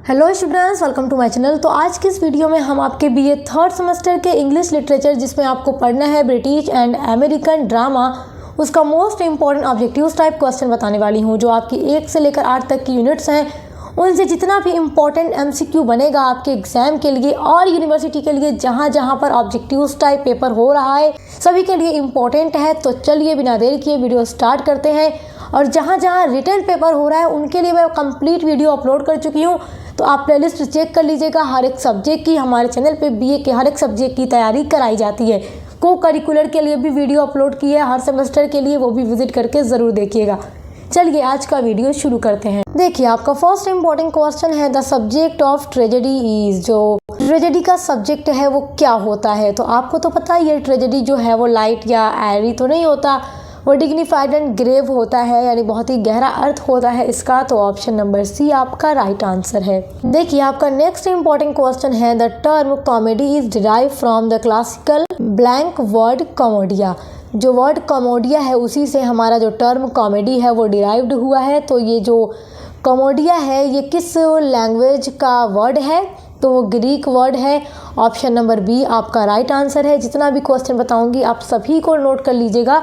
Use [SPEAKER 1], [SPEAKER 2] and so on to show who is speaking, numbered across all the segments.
[SPEAKER 1] Hello students, welcome to my channel. तो आज की इस वीडियो में हम आपके बीए थर्ड सेमेस्टर के इंग्लिश लिटरेचर जिसमें आपको पढ़ना है ब्रिटिश एंड अमेरिकन ड्रामा, उसका most important objective type question बताने वाली हूँ। जो आपकी 1 से लेकर 8 तक की यूनिट्स हैं, उनसे जितना भी इम्पोर्टेंट एमसीक्यू बनेगा आपके एग्जाम के लिए और यूनिवर्सिटी के लिए, जहाँ जहाँ पर ऑब्जेक्टिव टाइप पेपर हो रहा है सभी के लिए इम्पोर्टेंट है। तो चलिए बिना देर किए वीडियो स्टार्ट करते हैं। और जहाँ जहाँ रिटन पेपर हो रहा है उनके लिए मैं कंप्लीट वीडियो अपलोड कर चुकी हूँ, तो आप प्लेलिस्ट चेक कर लीजिएगा। हर एक सब्जेक्ट की हमारे चैनल पे बीए के हर एक सब्जेक्ट की तैयारी कराई जाती है। को करिकुलर के लिए भी वीडियो अपलोड की है हर सेमेस्टर के लिए, वो भी विजिट करके ज़रूर देखिएगा। चलिए आज का वीडियो शुरू करते हैं। देखिए, आपका फर्स्ट इंपॉर्टेंट क्वेश्चन है the subject of tragedy is. जो ट्रेजेडी का सब्जेक्ट है वो क्या होता है? तो आपको तो पता ही है, ट्रेजेडी जो है वो लाइट या एरी तो नहीं होता, वो डिग्निफाइड एंड ग्रेव होता है, यानी बहुत ही गहरा अर्थ होता है इसका। तो ऑप्शन नंबर सी आपका राइट आंसर है। देखिए, आपका नेक्स्ट इंपॉर्टेंट क्वेश्चन है the term comedy is derive from the classical blank word comoedia. जो वर्ड कॉमोडिया है उसी से हमारा जो टर्म कॉमेडी है वो डिराइव्ड हुआ है। तो ये जो कॉमोडिया है ये किस लैंग्वेज का वर्ड है? तो वो ग्रीक वर्ड है। ऑप्शन नंबर बी आपका राइट आंसर है। जितना भी क्वेश्चन बताऊंगी आप सभी को नोट कर लीजिएगा,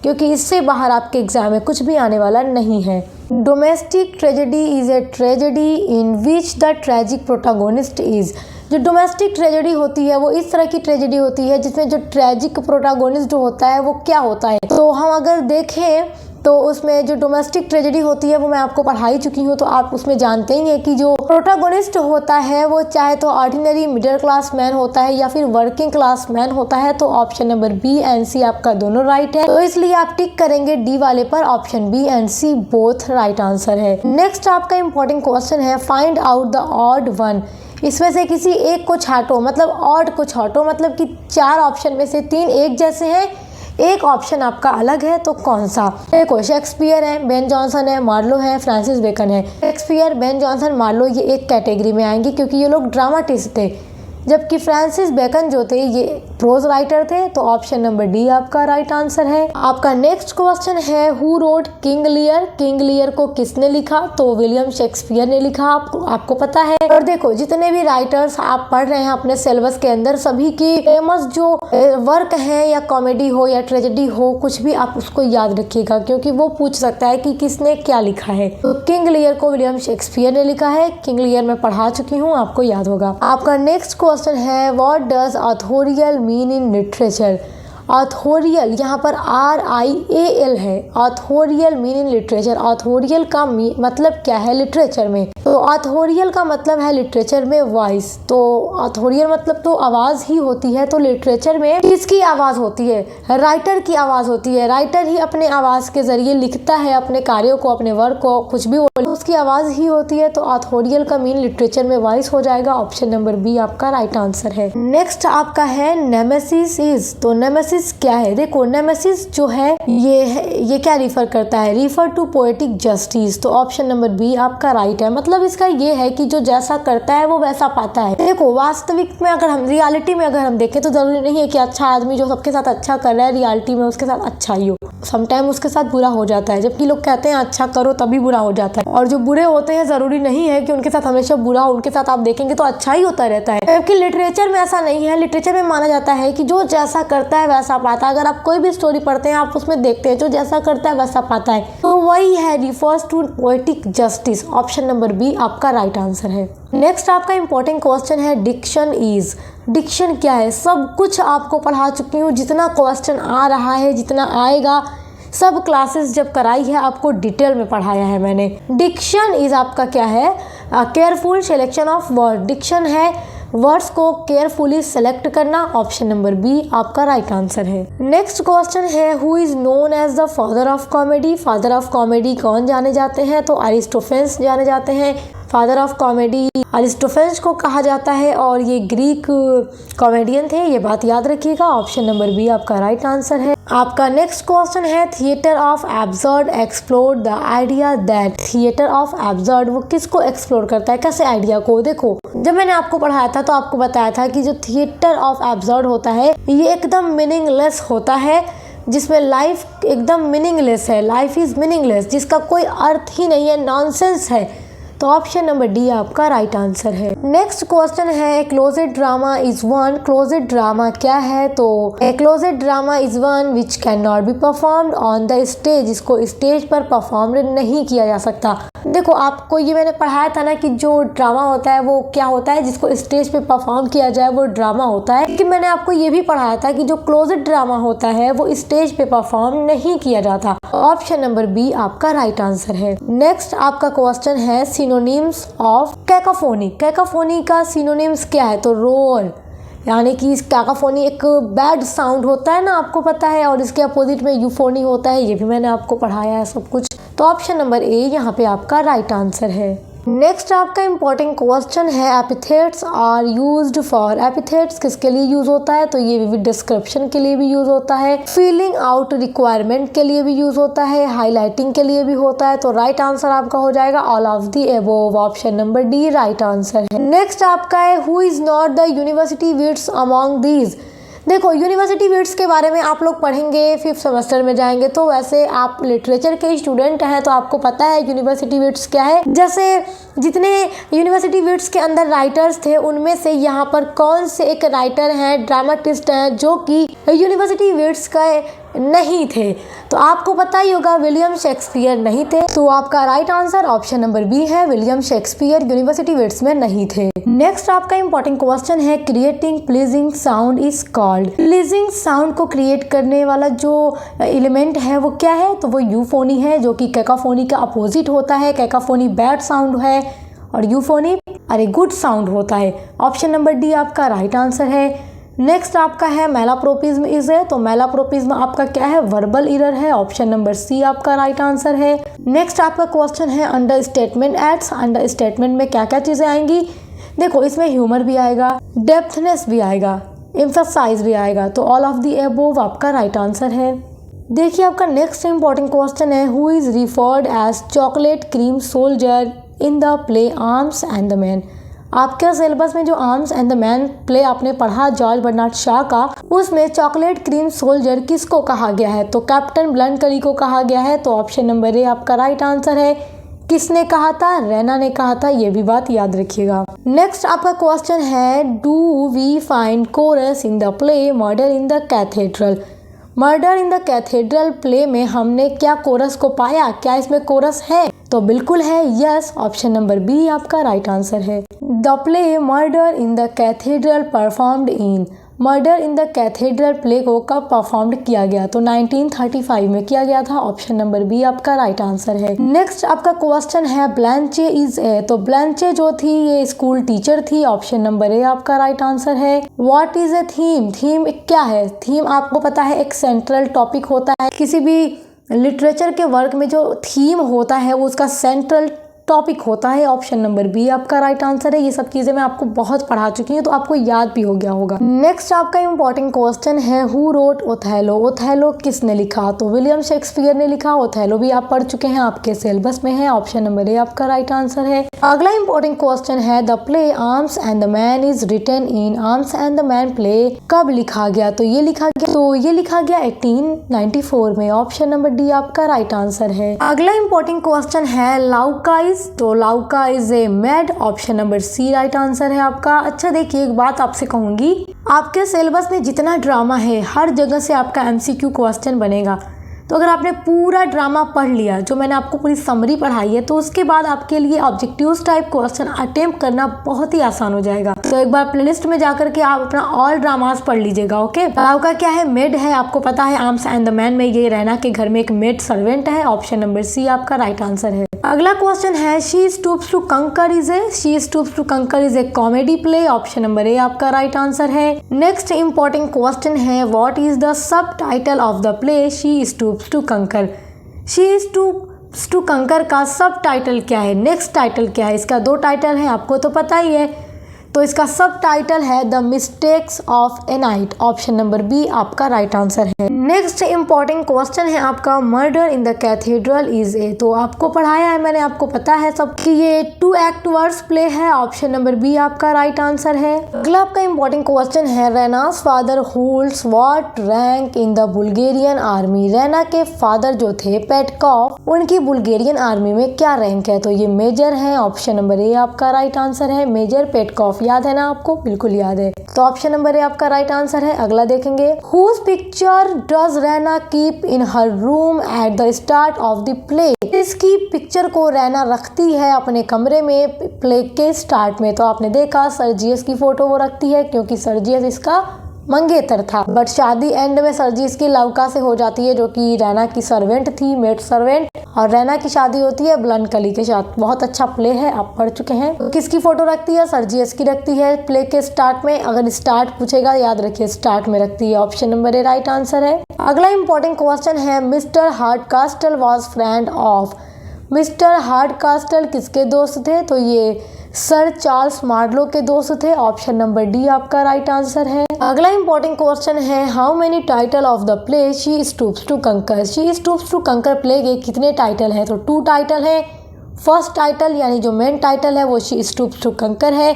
[SPEAKER 1] क्योंकि इससे बाहर आपके एग्जाम में कुछ भी आने वाला नहीं है। Domestic tragedy is a tragedy in which the tragic protagonist is. जो डोमेस्टिक ट्रेजेडी होती है वो इस तरह की ट्रेजेडी होती है जिसमें जो ट्रेजिक प्रोटागोनिस्ट जो होता है वो क्या होता है। तो हम अगर देखें तो उसमें जो डोमेस्टिक ट्रेजेडी होती है वो मैं आपको पढ़ा ही चुकी हूँ, तो आप उसमें जानते ही हैं कि जो प्रोटागोनिस्ट होता है वो चाहे तो ऑर्डिनरी मिडिल क्लास मैन होता है या फिर वर्किंग क्लास मैन होता है। तो ऑप्शन नंबर बी एंड सी आपका दोनों राइट है, तो इसलिए आप टिक करेंगे डी वाले पर। Option B and C both right answer है। नेक्स्ट आपका इंपॉर्टेंट क्वेश्चन है find out the odd one. इसमें से किसी एक को छांटो, मतलब ऑड को छांटो, मतलब कि 4 ऑप्शन में से 3 एक जैसे हैं, एक ऑप्शन आपका अलग है। तो कौन सा? देखो, शेक्सपियर है, बेन जॉनसन है, मार्लो है, फ्रांसिस बेकन है। शेक्सपियर, बेन जॉनसन, मार्लो ये एक कैटेगरी में आएंगे क्योंकि ये लोग ड्रामाटिस्ट थे, जबकि फ्रांसिस बेकन जो थे ये प्रोज राइटर थे। तो ऑप्शन नंबर डी आपका राइट आंसर है। आपका नेक्स्ट क्वेश्चन है who wrote King Lear. King Lear को किसने लिखा? तो विलियम शेक्सपियर ने लिखा, आपको पता है। और देखो, जितने भी राइटर्स आप पढ़ रहे हैं अपने सिलेबस के अंदर, सभी की फेमस जो वर्क है, या कॉमेडी हो या ट्रेजेडी हो, कुछ भी आप उसको याद रखिएगा, क्योंकि वो पूछ सकता है कि किसने क्या लिखा है। तो किंग लियर को विलियम शेक्सपियर ने लिखा है। किंग लियर मैं पढ़ा चुकी हूँ, आपको याद होगा। आपका नेक्स्ट क्वेश्चन है what does authorial mean in literature. Authorial यहाँ पर RIAL है। ऑथोरियल मीन इन लिटरेचर। ऑथोरियल का मतलब क्या है लिटरेचर में? तो ऑथोरियल का मतलब है लिटरेचर में वॉइस। तो ऑथोरियल मतलब तो आवाज़ ही होती है। तो लिटरेचर में किसकी आवाज़ होती है? राइटर की आवाज़ होती है। राइटर ही अपने आवाज़ के जरिए लिखता है अपने कार्यों को, अपने वर्क को, कुछ भी उसकी आवाज़ ही होती है। तो ऑथोरियल का मीन लिटरेचर में वॉइस हो जाएगा। ऑप्शन नंबर बी आपका राइट आंसर है। नेक्स्ट आपका है नेमेसिस इज। तो नेमेसिस क्या है? देखो, नेमेसिस जो है ये क्या रिफर करता है? Refer to poetic justice. तो ऑप्शन नंबर बी आपका राइट है। मतलब इसका ये है कि जो जैसा करता है वो वैसा पाता है। देखो, वास्तविक में अगर हम रियलिटी में अगर हम देखें तो जरूरी नहीं है कि अच्छा आदमी जो सबके साथ अच्छा कर रहा है रियलिटी में उसके साथ अच्छा ही हो, समटाइम उसके साथ बुरा हो जाता है। जबकि लोग कहते हैं अच्छा करो तभी बुरा हो जाता है, और जो बुरे होते हैं जरूरी नहीं है कि उनके साथ हमेशा बुरा हो, उनके साथ आप देखेंगे तो अच्छा ही होता रहता है। जबकि लिटरेचर में ऐसा नहीं है। लिटरेचर में माना जाता है कि जो जैसा करता है वैसा पाता है। अगर आप कोई भी स्टोरी पढ़ते हैं आप उसमें देखते हैं जो जैसा करता है वैसा पाता है, तो वही है refers to poetic justice. Option number B आपका राइट आंसर है। नेक्स्ट आपका इंपॉर्टेंट क्वेश्चन है डिक्शन इज। डिक्शन क्या है? सब कुछ आपको पढ़ा चुकी हूँ, जितना क्वेश्चन आ रहा है, जितना आएगा, सब क्लासेस जब कराई है आपको डिटेल में पढ़ाया है मैंने। डिक्शन इज आपका क्या है? Careful selection of word. Diction है वर्ड्स को केयरफुली सेलेक्ट करना। ऑप्शन नंबर बी आपका राइट आंसर है। नेक्स्ट क्वेश्चन है who is known as the father of comedy. Father of comedy कौन जाने जाते हैं? तो अरिस्टोफेन्स जाने जाते हैं। फादर ऑफ कॉमेडी अरिस्टोफेन्स को कहा जाता है, और ये ग्रीक कॉमेडियन थे, ये बात याद रखिएगा। ऑप्शन नंबर बी आपका राइट आंसर है। आपका नेक्स्ट क्वेश्चन है theatre of absurd explore the idea that. Theatre of absurd वो किसको एक्सप्लोर करता है? कैसे आइडिया को? देखो, जब मैंने आपको पढ़ाया था तो आपको बताया था कि जो थिएटर ऑफ एब्सर्ड होता है ये एकदम मीनिंगलेस होता है, जिसमें लाइफ एकदम मीनिंगलेस है। लाइफ इज मीनिंगलेस, जिसका कोई अर्थ ही नहीं है, नॉनसेंस है। तो ऑप्शन नंबर डी आपका राइट आंसर है। नेक्स्ट क्वेश्चन है closed drama is one. Closed drama क्या है? तो closed drama is one which can not be performed on the stage. इसको स्टेज पर परफॉर्म नहीं किया जा सकता। देखो आपको ये मैंने पढ़ाया था ना कि जो ड्रामा होता है वो क्या होता है, जिसको स्टेज पे परफॉर्म किया जाए वो ड्रामा होता है। लेकिन मैंने आपको ये भी पढ़ाया था कि जो क्लोजेड ड्रामा होता है वो स्टेज पे परफॉर्म नहीं किया जाता। ऑप्शन नंबर बी आपका राइट आंसर है। नेक्स्ट आपका क्वेश्चन है सिनोनिम्स ऑफ कैकोफोनी। कैकोफोनी का सिनोनिम्स क्या है? तो रोर, यानी कि कैकोफोनी एक बैड साउंड होता है ना, आपको पता है, और इसके अपोजिट में यूफोनी होता है। ये भी मैंने आपको पढ़ाया है सब कुछ। तो ऑप्शन नंबर ए यहाँ पे आपका राइट आंसर है। नेक्स्ट आपका इंपॉर्टेंट क्वेश्चन है epithets are used for. Epithets किसके लिए यूज होता है? तो ये विविड डिस्क्रिप्शन के लिए भी यूज होता है, फीलिंग आउट रिक्वायरमेंट के लिए भी यूज होता है, हाईलाइटिंग के लिए भी होता है। तो राइट आंसर आपका हो जाएगा all of the above. Option number D right answer है। नेक्स्ट आपका है who is not the university wits among these. देखो यूनिवर्सिटी विट्स के बारे में आप लोग पढ़ेंगे 5th सेमेस्टर में जाएंगे, तो वैसे आप लिटरेचर के स्टूडेंट हैं तो आपको पता है यूनिवर्सिटी विट्स क्या है। जैसे जितने यूनिवर्सिटी विट्स के अंदर राइटर्स थे उनमें से यहाँ पर कौन से एक राइटर हैं, ड्रामाटिस्ट हैं जो कि यूनिवर्सिटी विट्स का नहीं थे? तो आपको पता ही होगा विलियम शेक्सपियर नहीं थे। तो आपका right answer option number B है, विलियम शेक्सपियर यूनिवर्सिटी विट्स में नहीं थे। नेक्स्ट आपका इंपॉर्टेंट क्वेश्चन है creating pleasing sound is called. Pleasing sound को क्रिएट करने वाला जो एलिमेंट है वो क्या है? तो वो यूफोनी है, जो कि कैकोफोनी का अपोजिट होता है। कैकोफोनी बैड साउंड है और यूफोनी अरे गुड साउंड होता है। ऑप्शन नंबर डी आपका राइट आंसर है। नेक्स्ट आपका है मैलाप्रोपिज्म इज है। तो मैलाप्रोपिज्म आपका क्या है? वर्बल एरर है। ऑप्शन नंबर सी आपका राइट आंसर है। नेक्स्ट आपका क्वेश्चन है understatement aids. Understatement में क्या क्या चीजें आएंगी? देखो इसमें ह्यूमर भी आएगा, डेप्थनेस भी आएगा, एम्फसाइज भी आएगा। तो ऑल ऑफ द अबोव आपका राइट आंसर है। देखिए आपका नेक्स्ट इंपॉर्टेंट क्वेश्चन है who is referred as chocolate cream soldier in the play arms and the man. आपके सिलेबस में जो arms and the man play आपने पढ़ा जॉर्ज बर्नार्ड शॉ का, उसमें चॉकलेट क्रीम सोल्जर किसको कहा गया है? तो कैप्टन ब्लंटली को कहा गया है। तो ऑप्शन नंबर ए आपका राइट आंसर है। किसने कहा था? रैना ने कहा था, ये भी बात याद रखिएगा। नेक्स्ट आपका क्वेश्चन है do we find chorus in the play murder in the cathedral. Murder in the cathedral play में हमने क्या कोरस को पाया? क्या इसमें कोरस है? तो बिल्कुल है, यस। ऑप्शन नंबर बी आपका राइट आंसर है। The play murder in the cathedral performed in. Murder in the cathedral play को कब परफॉर्म्ड किया गया? तो 1935 में किया गया था। ऑप्शन नंबर बी आपका राइट आंसर है। नेक्स्ट आपका क्वेश्चन है ब्लैंचे इज ए। तो ब्लैंचे जो थी ये स्कूल टीचर थी। ऑप्शन नंबर ए आपका राइट आंसर है। What is a theme. Theme क्या है? थीम आपको पता है एक सेंट्रल टॉपिक होता है। किसी भी लिटरेचर के वर्क में जो थीम होता है वो उसका सेंट्रल टॉपिक होता है। ऑप्शन नंबर बी आपका राइट आंसर है। ये सब चीजें मैं आपको बहुत पढ़ा चुकी हूँ तो आपको याद भी हो गया होगा। नेक्स्ट आपका इंपॉर्टेंट क्वेश्चन है हु रोट ओथेलो। ओथेलो किसने लिखा? तो विलियम शेक्सपियर ने लिखा। ओथेलो भी आप पढ़ चुके हैं, आपके सिलेबस में है। ऑप्शन नंबर ए आपका राइट आंसर है। अगला इंपॉर्टेंट क्वेश्चन है the play arms and the Man is written in. Arms and the man play कब लिखा गया? तो ये लिखा गया 1894 में। ऑप्शन नंबर डी आपका राइट आंसर है। अगला इंपॉर्टेंट क्वेश्चन है लाउका। तो Louka is a maid. Option number C right answer है आपका। अच्छा देखिए एक बात आपसे कहूंगी, आपके सिलेबस में जितना ड्रामा है हर जगह से आपका एमसीक्यू क्वेश्चन बनेगा। तो अगर आपने पूरा ड्रामा पढ़ लिया, जो मैंने आपको पूरी समरी पढ़ाई है, तो उसके बाद आपके लिए ऑब्जेक्टिव्स टाइप क्वेश्चन अटेम्प्ट करना बहुत ही आसान हो जाएगा। तो एक बार प्लेलिस्ट में जाकर के आप अपना ऑल ड्रामास पढ़ लीजिएगा। ओके, आपका क्या है? मेड है। आपको पता है आर्म्स एंड द मैन में ये रैना के घर में एक मेड सर्वेंट है। ऑप्शन नंबर सी आपका राइट आंसर है। अगला क्वेश्चन है she stoops to conquer is a comedy play. Option number A आपका राइट आंसर है। नेक्स्ट इंपॉर्टेंट क्वेश्चन है what is the subtitle of the play she stoops to conquer. She stoops to conquer का सब title क्या है? Next title क्या है? इसका दो टाइटल है, आपको तो पता ही है। तो इसका सब टाइटल है the mistakes of a night. Option number B आपका राइट आंसर है। नेक्स्ट इंपॉर्टेंट क्वेश्चन है आपका murder in the cathedral is a. तो आपको पढ़ाया है मैंने, आपको पता है सब कि ये 2 एक्ट वर्स प्ले है। ऑप्शन नंबर बी आपका राइट आंसर है। अगला आपका इंपॉर्टेंट क्वेश्चन है Raina's father holds what rank in the Bulgarian army. Raina के फादर जो थे पेटकॉफ, उनकी बुल्गेरियन आर्मी में क्या रैंक है? तो ये मेजर है। ऑप्शन नंबर ए आपका राइट आंसर है। मेजर पेटकॉफ याद है ना आपको? बिल्कुल याद है। तो ऑप्शन नंबर ए आपका राइट आंसर है। अगला देखेंगे whose picture does Raina keep in her room at the start of the play. इसकी पिक्चर को रैना रखती है अपने कमरे में प्ले के स्टार्ट में। तो आपने देखा सर्जियस की फोटो वो रखती है क्योंकि सर्जियस इसका मंगेतर था, बट शादी एंड में सर्जियस की लवका से हो जाती है जो कि रैना की सर्वेंट थी, मेड सर्वेंट, और रैना की शादी होती है ब्लंट कली के साथ। बहुत अच्छा प्ले है, आप पढ़ चुके हैं। तो किसकी फोटो रखती है? सर्जियस की रखती है प्ले के स्टार्ट में। अगर स्टार्ट पूछेगा याद रखिए स्टार्ट में रखती है। Option number A right answer है। अगला इंपॉर्टेंट क्वेश्चन है mister Hardcastle was friend of. Mister Hardcastle किसके दोस्त थे? तो ये सर चार्ल्स मार्लो के दोस्त थे। ऑप्शन नंबर डी आपका राइट आंसर है। अगला इंपॉर्टेंट क्वेश्चन है how many title of the play she stoops to conquer. She stoops to conquer play के कितने टाइटल हैं? तो 2 टाइटल हैं। फर्स्ट टाइटल यानी जो मेन टाइटल है वो शी स्टूप्स टू कंकर है,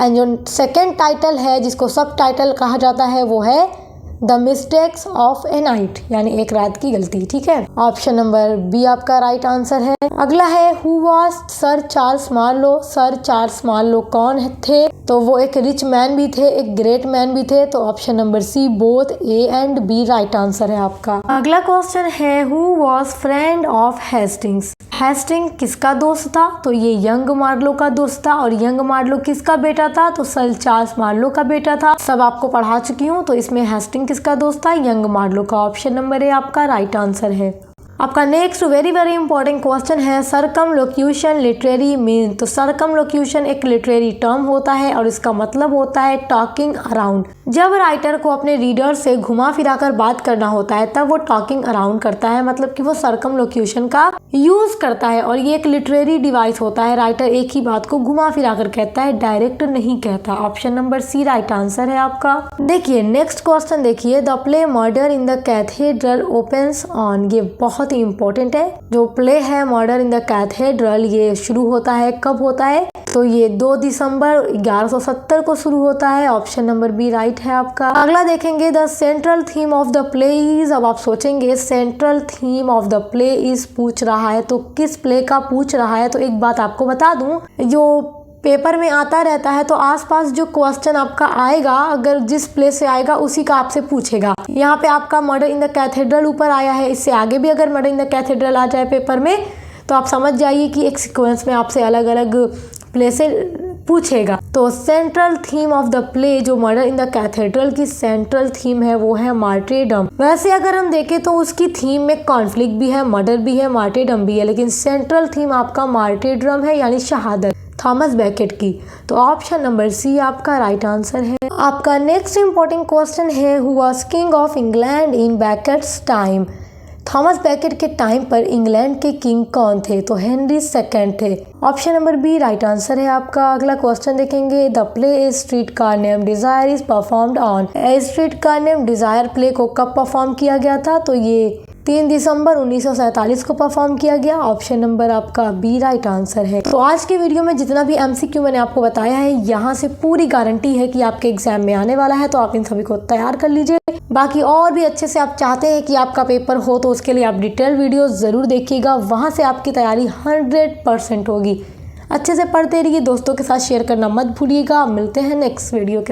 [SPEAKER 1] एंड जो सेकेंड टाइटल है जिसको सब टाइटल कहा जाता है वो है the mistakes of a night, यानी एक रात की गलती। ठीक है, ऑप्शन नंबर बी आपका राइट आंसर है। अगला है who was sir Charles Marlow. Sir Charles Marlow कौन थे? तो वो एक रिच मैन भी थे, एक ग्रेट मैन भी थे। तो option number C both A and B right answer है आपका। अगला क्वेश्चन है who was friend of Hastings. Hasting किसका दोस्त था? तो ये यंग मार्लो का दोस्त था। और यंग मार्लो किसका बेटा था? तो सर चार्ल्स मार्लो का बेटा था। सब आपको पढ़ा चुकी हूँ। तो इसमें हेस्टिंग किसका दोस्त था? यंग मार्लो का। ऑप्शन नंबर ए आपका राइट आंसर है। आपका नेक्स्ट वेरी इंपॉर्टेंट क्वेश्चन है सर्कमलोक्यूशन लिटरेरी मीन। तो सर्कमलोक्यूशन एक लिटरेरी टर्म होता है और इसका मतलब होता है टॉकिंग अराउंड। जब राइटर को अपने रीडर से घुमा फिरा कर बात करना होता है तब वो टॉकिंग अराउंड करता है, मतलब कि वो सर्कमलोक्यूशन का यूज करता है। और ये एक लिटरेरी डिवाइस होता है। राइटर एक ही बात को घुमा फिरा कर कहता है, डायरेक्ट नहीं कहता। Option number C right answer है आपका। देखिए नेक्स्ट क्वेश्चन देखिए the play murder in the cathedral opens on. ये बहुत इंपॉर्टेंट है। जो प्ले है मर्डर इन द कैथेड्रल ये शुरू होता है, कब होता है? तो ये 2 दिसंबर 1170 को शुरू होता है। ऑप्शन नंबर बी राइट है आपका। अगला देखेंगे the central theme of the play is. अब आप सोचेंगे central theme of the play is पूछ रहा है तो किस प्ले का पूछ रहा है? तो एक बात आपको बता दूं, जो पेपर में आता रहता है तो आसपास जो क्वेश्चन आपका आएगा अगर जिस प्ले से आएगा उसी का आपसे पूछेगा। यहाँ पे आपका मर्डर इन द कैथेड्रल ऊपर आया है, इससे आगे भी अगर मर्डर इन द कैथेड्रल आ जाए पेपर में तो आप समझ जाइए कि एक सीक्वेंस में आपसे अलग अलग प्ले से पूछेगा। तो central theme of the play जो मर्डर इन द कैथेड्रल की सेंट्रल थीम है वो है मार्टेरडम। वैसे अगर हम देखें तो उसकी थीम में कॉन्फ्लिक्ट भी है, मर्डर भी है, मार्टेरडम भी है, लेकिन सेंट्रल थीम आपका मार्टेरडम है यानी शहादत, थॉमस बैकेट की। तो ऑप्शन नंबर सी आपका राइट आंसर है। आपका नेक्स्ट इंपॉर्टेंट क्वेश्चन है who was king of England in Becket's time. Thomas Becket के टाइम पर इंग्लैंड के किंग कौन थे? तो हेनरी सेकंड थे। Option number B right answer है आपका। अगला क्वेश्चन देखेंगे the play a streetcar name desire is performed on. A streetcar name desire play को कब परफॉर्म किया गया था? तो ये 3 दिसंबर 1947 को परफॉर्म किया गया। ऑप्शन नंबर आपका बी राइट आंसर है। तो आज के वीडियो में जितना भी एमसीक्यू मैंने आपको बताया है यहाँ से पूरी गारंटी है कि आपके एग्जाम में आने वाला है, तो आप इन सभी को तैयार कर लीजिए। बाकी और भी अच्छे से आप चाहते हैं कि आपका पेपर हो तो उसके लिए आप डिटेल वीडियो ज़रूर देखिएगा, वहाँ से आपकी तैयारी 100% होगी। अच्छे से पढ़ते रहिए, दोस्तों के साथ शेयर करना मत भूलिएगा। मिलते हैं नेक्स्ट वीडियो के साथ।